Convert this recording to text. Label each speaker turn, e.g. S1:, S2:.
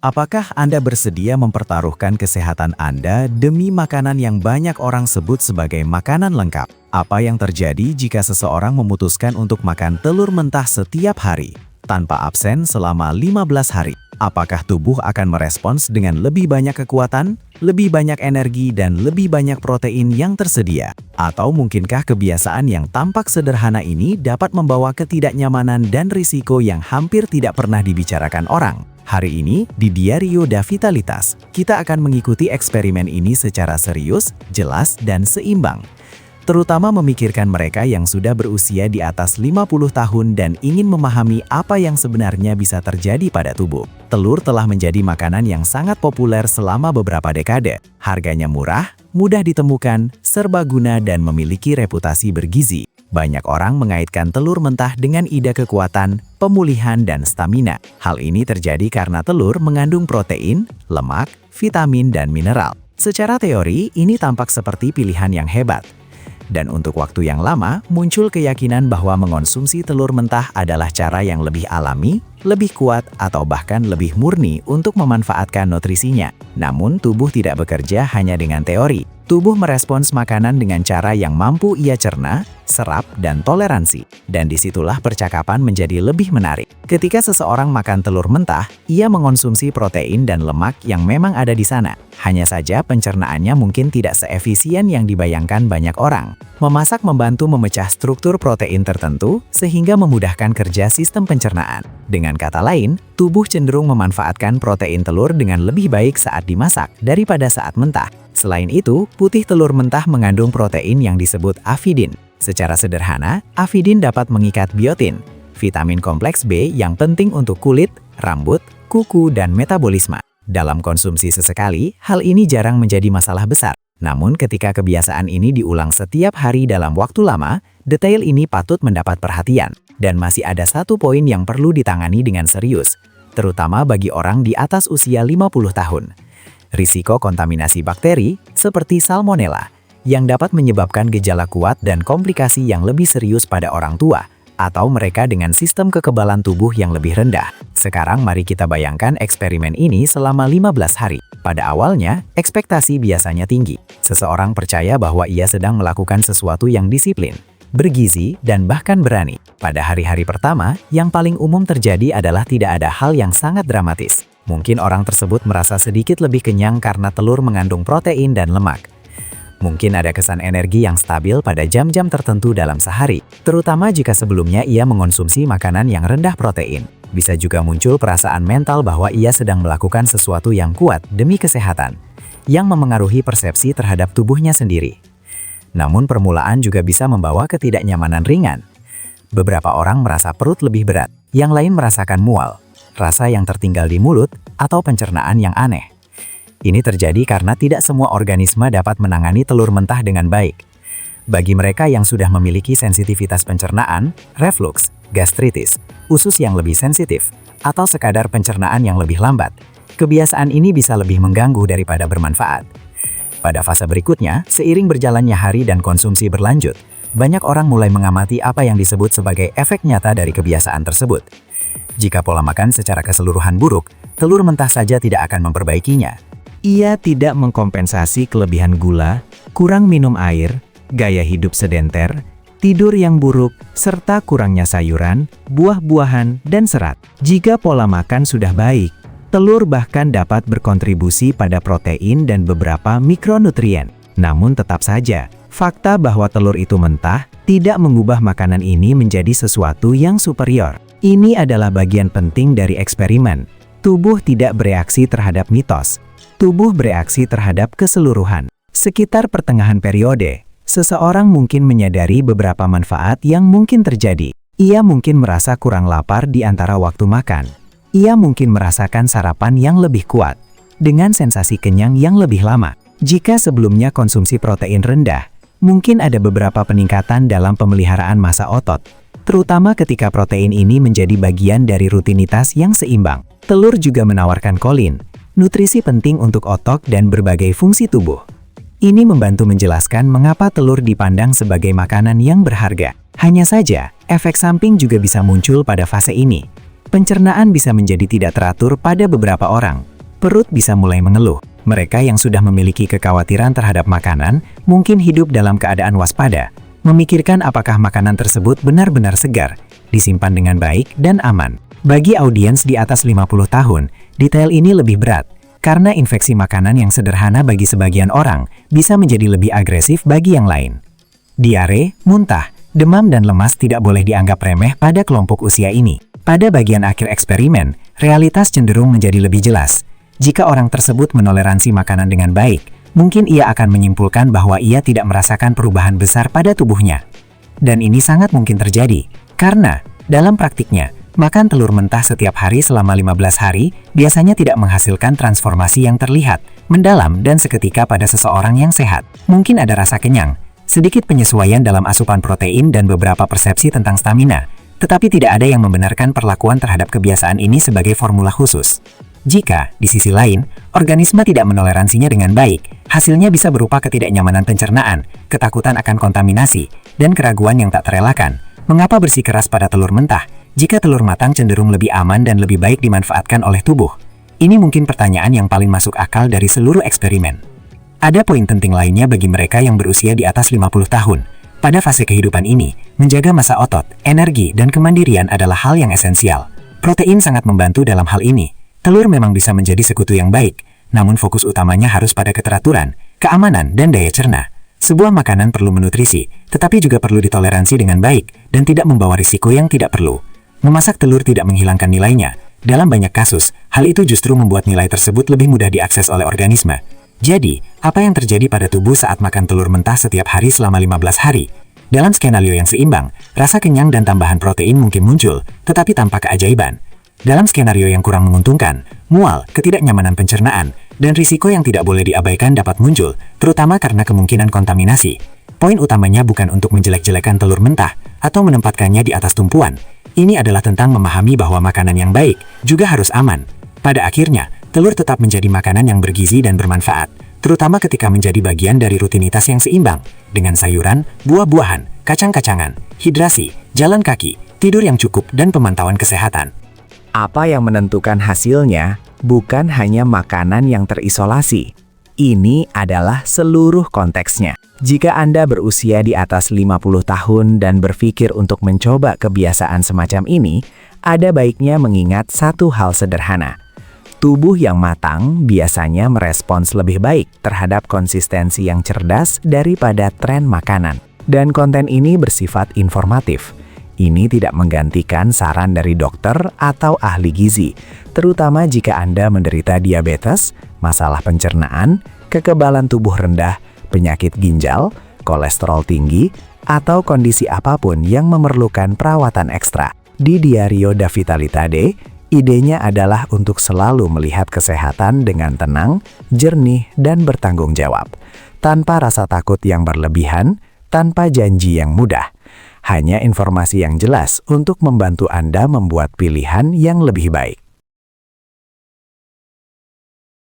S1: Apakah Anda bersedia mempertaruhkan kesehatan Anda demi makanan yang banyak orang sebut sebagai makanan lengkap? Apa yang terjadi jika seseorang memutuskan untuk makan telur mentah setiap hari, tanpa absen selama 15 hari? Apakah tubuh akan merespons dengan lebih banyak kekuatan, lebih banyak energi, dan lebih banyak protein yang tersedia? Atau mungkinkah kebiasaan yang tampak sederhana ini dapat membawa ketidaknyamanan dan risiko yang hampir tidak pernah dibicarakan orang? Hari ini, di Diario da Vitalitas, kita akan mengikuti eksperimen ini secara serius, jelas, dan seimbang. Terutama memikirkan mereka yang sudah berusia di atas 50 tahun dan ingin memahami apa yang sebenarnya bisa terjadi pada tubuh. Telur telah menjadi makanan yang sangat populer selama beberapa dekade. Harganya murah, mudah ditemukan, serbaguna, dan memiliki reputasi bergizi. Banyak orang mengaitkan telur mentah dengan ide kekuatan, pemulihan, dan stamina. Hal ini terjadi karena telur mengandung protein, lemak, vitamin, dan mineral. Secara teori, ini tampak seperti pilihan yang hebat. Dan untuk waktu yang lama, muncul keyakinan bahwa mengonsumsi telur mentah adalah cara yang lebih alami, lebih kuat, atau bahkan lebih murni untuk memanfaatkan nutrisinya. Namun, tubuh tidak bekerja hanya dengan teori. Tubuh merespons makanan dengan cara yang mampu ia cerna, serap, dan toleransi. Dan disitulah percakapan menjadi lebih menarik. Ketika seseorang makan telur mentah, ia mengonsumsi protein dan lemak yang memang ada di sana. Hanya saja pencernaannya mungkin tidak seefisien yang dibayangkan banyak orang. Memasak membantu memecah struktur protein tertentu sehingga memudahkan kerja sistem pencernaan. Dengan kata lain, tubuh cenderung memanfaatkan protein telur dengan lebih baik saat dimasak daripada saat mentah. Selain itu, putih telur mentah mengandung protein yang disebut avidin. Secara sederhana, avidin dapat mengikat biotin, vitamin kompleks B yang penting untuk kulit, rambut, kuku, dan metabolisme. Dalam konsumsi sesekali, hal ini jarang menjadi masalah besar. Namun ketika kebiasaan ini diulang setiap hari dalam waktu lama, detail ini patut mendapat perhatian. Dan masih ada satu poin yang perlu ditangani dengan serius, terutama bagi orang di atas usia 50 tahun. Risiko kontaminasi bakteri seperti Salmonella yang dapat menyebabkan gejala kuat dan komplikasi yang lebih serius pada orang tua atau mereka dengan sistem kekebalan tubuh yang lebih rendah. Sekarang mari kita bayangkan eksperimen ini selama 15 hari. Pada awalnya, ekspektasi biasanya tinggi. Seseorang percaya bahwa ia sedang melakukan sesuatu yang disiplin, bergizi, dan bahkan berani. Pada hari-hari pertama, yang paling umum terjadi adalah tidak ada hal yang sangat dramatis. Mungkin orang tersebut merasa sedikit lebih kenyang karena telur mengandung protein dan lemak. Mungkin ada kesan energi yang stabil pada jam-jam tertentu dalam sehari, terutama jika sebelumnya ia mengonsumsi makanan yang rendah protein. Bisa juga muncul perasaan mental bahwa ia sedang melakukan sesuatu yang kuat demi kesehatan, yang memengaruhi persepsi terhadap tubuhnya sendiri. Namun permulaan juga bisa membawa ketidaknyamanan ringan. Beberapa orang merasa perut lebih berat, yang lain merasakan mual, rasa yang tertinggal di mulut, atau pencernaan yang aneh. Ini terjadi karena tidak semua organisme dapat menangani telur mentah dengan baik. Bagi mereka yang sudah memiliki sensitivitas pencernaan, reflux, gastritis, usus yang lebih sensitif, atau sekadar pencernaan yang lebih lambat, kebiasaan ini bisa lebih mengganggu daripada bermanfaat. Pada fase berikutnya, seiring berjalannya hari dan konsumsi berlanjut, banyak orang mulai mengamati apa yang disebut sebagai efek nyata dari kebiasaan tersebut. Jika pola makan secara keseluruhan buruk, telur mentah saja tidak akan memperbaikinya. Ia tidak mengkompensasi kelebihan gula, kurang minum air, gaya hidup sedenter, tidur yang buruk, serta kurangnya sayuran, buah-buahan, dan serat. Jika pola makan sudah baik, telur bahkan dapat berkontribusi pada protein dan beberapa mikronutrien. Namun tetap saja, fakta bahwa telur itu mentah tidak mengubah makanan ini menjadi sesuatu yang superior. Ini adalah bagian penting dari eksperimen. Tubuh tidak bereaksi terhadap mitos. Tubuh bereaksi terhadap keseluruhan. Sekitar pertengahan periode, seseorang mungkin menyadari beberapa manfaat yang mungkin terjadi. Ia mungkin merasa kurang lapar di antara waktu makan. Ia mungkin merasakan sarapan yang lebih kuat, dengan sensasi kenyang yang lebih lama. Jika sebelumnya konsumsi protein rendah, mungkin ada beberapa peningkatan dalam pemeliharaan massa otot, terutama ketika protein ini menjadi bagian dari rutinitas yang seimbang. Telur juga menawarkan kolin, nutrisi penting untuk otot dan berbagai fungsi tubuh. Ini membantu menjelaskan mengapa telur dipandang sebagai makanan yang berharga. Hanya saja, efek samping juga bisa muncul pada fase ini. Pencernaan bisa menjadi tidak teratur pada beberapa orang,
S2: perut bisa mulai mengeluh. Mereka yang sudah memiliki kekhawatiran terhadap makanan mungkin hidup dalam keadaan waspada, memikirkan apakah makanan tersebut benar-benar segar, disimpan dengan baik dan aman. Bagi audiens di atas 50 tahun, detail ini lebih berat, karena infeksi makanan yang sederhana bagi sebagian orang bisa menjadi lebih agresif bagi yang lain. Diare, muntah, demam dan lemas tidak boleh dianggap remeh pada kelompok usia ini. Pada bagian akhir eksperimen, realitas cenderung menjadi lebih jelas. Jika orang tersebut menoleransi makanan dengan baik, mungkin ia akan menyimpulkan bahwa ia tidak merasakan perubahan besar pada tubuhnya. Dan ini sangat mungkin terjadi, karena dalam praktiknya, makan telur mentah setiap hari selama 15 hari biasanya tidak menghasilkan transformasi yang terlihat, mendalam dan seketika pada seseorang yang sehat. Mungkin ada rasa kenyang, sedikit penyesuaian dalam asupan protein dan beberapa persepsi tentang stamina, tetapi tidak ada yang membenarkan perlakuan terhadap kebiasaan ini sebagai formula khusus. Jika, di sisi lain, organisme tidak menoleransinya dengan baik, hasilnya bisa berupa ketidaknyamanan pencernaan, ketakutan akan kontaminasi, dan keraguan yang tak terelakkan. Mengapa bersikeras pada telur mentah, jika telur matang cenderung lebih aman dan lebih baik dimanfaatkan oleh tubuh? Ini mungkin pertanyaan yang paling masuk akal dari seluruh eksperimen. Ada poin penting lainnya bagi mereka yang berusia di atas 50 tahun. Pada fase kehidupan ini, menjaga massa otot, energi, dan kemandirian adalah hal yang esensial. Protein sangat membantu dalam hal ini. Telur memang bisa menjadi sekutu yang baik, namun fokus utamanya harus pada keteraturan, keamanan, dan daya cerna. Sebuah makanan perlu menutrisi, tetapi juga perlu ditoleransi dengan baik dan tidak membawa risiko yang tidak perlu. Memasak telur tidak menghilangkan nilainya. Dalam banyak kasus, hal itu justru membuat nilai tersebut lebih mudah diakses oleh organisme. Jadi, apa yang terjadi pada tubuh saat makan telur mentah setiap hari selama 15 hari? Dalam skenario yang seimbang, rasa kenyang dan tambahan protein mungkin muncul, tetapi tanpa keajaiban. Dalam skenario yang kurang menguntungkan, mual, ketidaknyamanan pencernaan, dan risiko yang tidak boleh diabaikan dapat muncul, terutama karena kemungkinan kontaminasi. Poin utamanya bukan untuk menjelek-jelekan telur mentah atau menempatkannya di atas tumpuan. Ini adalah tentang memahami bahwa makanan yang baik juga harus aman. Pada akhirnya, telur tetap menjadi makanan yang bergizi dan bermanfaat, terutama ketika menjadi bagian dari rutinitas yang seimbang, dengan sayuran, buah-buahan, kacang-kacangan, hidrasi, jalan kaki, tidur yang cukup, dan pemantauan kesehatan.
S3: Apa yang menentukan hasilnya bukan hanya makanan yang terisolasi. Ini adalah seluruh konteksnya. Jika Anda berusia di atas 50 tahun dan berpikir untuk mencoba kebiasaan semacam ini, ada baiknya mengingat satu hal sederhana. Tubuh yang matang biasanya merespons lebih baik terhadap konsistensi yang cerdas daripada tren makanan. Dan konten ini bersifat informatif. Ini tidak menggantikan saran dari dokter atau ahli gizi, terutama jika Anda menderita diabetes, masalah pencernaan, kekebalan tubuh rendah, penyakit ginjal, kolesterol tinggi, atau kondisi apapun yang memerlukan perawatan ekstra. Di Diario da Vitalità, idenya adalah untuk selalu melihat kesehatan dengan tenang, jernih, dan bertanggung jawab, tanpa rasa takut yang berlebihan, tanpa janji yang mudah. Hanya informasi yang jelas untuk membantu Anda membuat pilihan yang lebih baik.